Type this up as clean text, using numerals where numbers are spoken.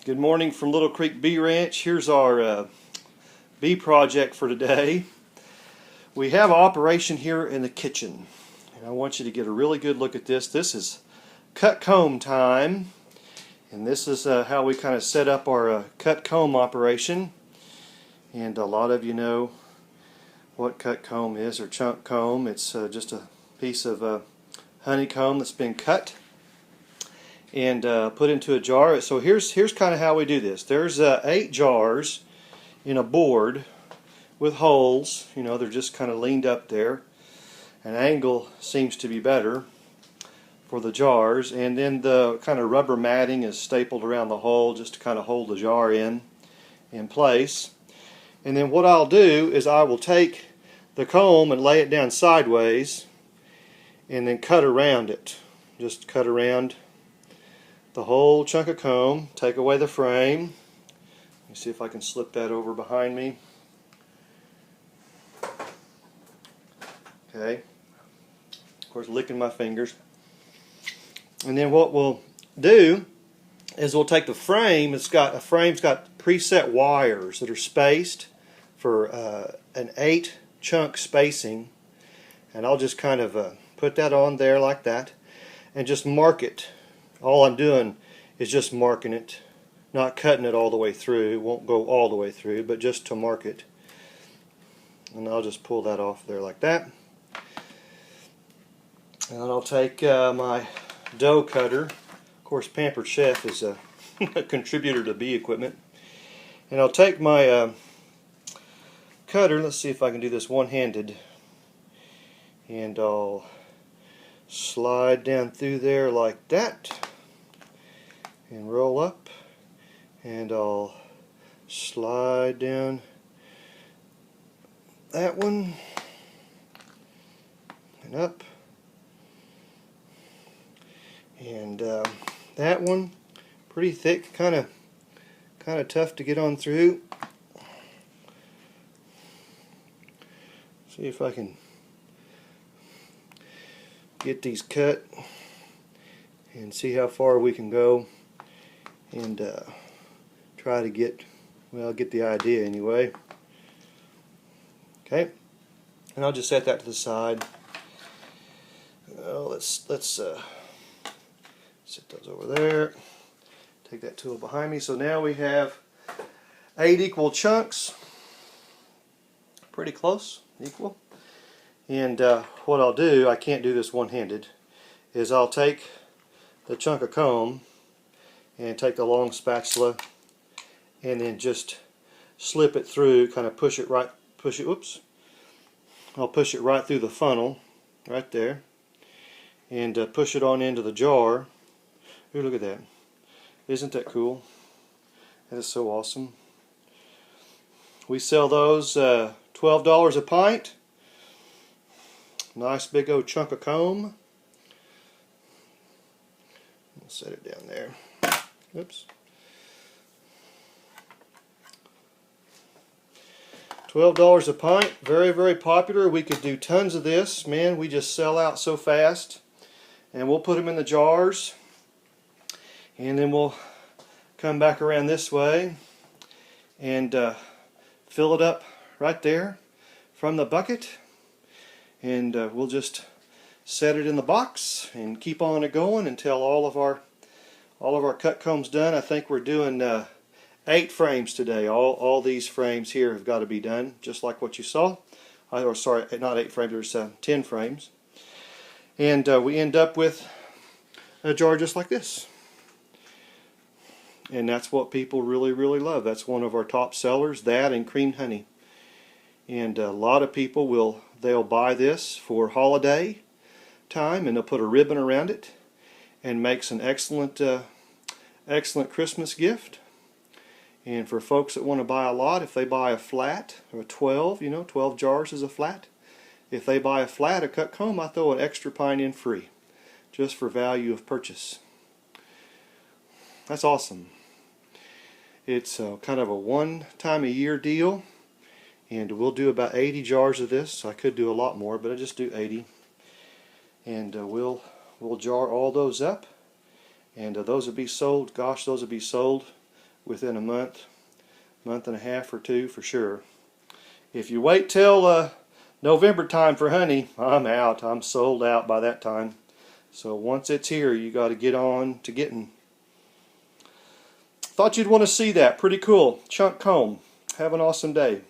Good morning from Little Creek Bee Ranch. Here's our bee project for today. We have an operation here in the kitchen, and I want you to get a really good look at this. This is cut comb time, and this is how we kind of set up our cut comb operation. And a lot of you know what cut comb is, or chunk comb. It's just a piece of honeycomb that's been cut and put into a jar. So here's kind of how we do this. There's 8 jars in a board with holes. You know, they're just kind of leaned up there. An angle seems to be better for the jars, and then the kind of rubber matting is stapled around the hole just to kind of hold the jar in place. And then what I'll do is I will take the comb and lay it down sideways and then cut around it. Just cut around the whole chunk of comb, take away the frame. Let me see if I can slip that over behind me. Okay. Of course, licking my fingers. And then what we'll do is we'll take the frame. A frame's got preset wires that are spaced for an 8 chunk spacing, and I'll just kind of put that on there like that and just mark it. All I'm doing is just marking it, not cutting it all the way through. It won't go all the way through, but just to mark it. And I'll just pull that off there like that. And I'll take my dough cutter. Of course, Pampered Chef is a contributor to bee equipment. And I'll take my cutter. Let's see if I can do this one-handed. And I'll slide down through there like that and roll up, and I'll slide down that one and up, and that one pretty thick, kind of tough to get on through. See if I can get these cut and see how far we can go, and try to get the idea anyway. Okay, and I'll just set that to the side. Let's set those over there. Take that tool behind me. So now we have 8 equal chunks, pretty close, equal. And what I'll do, I can't do this one-handed, is I'll take the chunk of comb and take the long spatula and then just slip it through, kind of I'll push it right through the funnel, right there, and push it on into the jar. Ooh, look at that. Isn't that cool? That is so awesome. We sell those $12 a pint. Nice big old chunk of comb. We'll set it down there. Oops. $12 a pint. Very, very popular. We could do tons of this. Man, we just sell out so fast. And we'll put them in the jars. And then we'll come back around this way and fill it up right there from the bucket. And we'll just set it in the box and keep on it going until all of our cut combs done. I think we're doing 8 frames today. All these frames here have got to be done, just like what you saw. Or sorry, not 8 frames. There's 10 frames, and we end up with a jar just like this. And that's what people really, really love. That's one of our top sellers. That and creamed honey. And a lot of people they'll buy this for holiday time, and they'll put a ribbon around it and makes an excellent Christmas gift. And for folks that want to buy a lot, if they buy a flat or 12, 12 jars is a flat. If they buy a flat, a cut comb, I throw an extra pint in free, just for value of purchase. That's awesome. It's kind of a one-time-a-year deal. And we'll do about 80 jars of this. I could do a lot more, but I just do 80. And we'll jar all those up, and those will be sold. Gosh, those will be sold within a month and a half or two for sure. If you wait till November time for honey, I'm out. I'm sold out by that time. So once it's here, you got to get on to getting. Thought you'd want to see that. Pretty cool. Chunk comb. Have an awesome day.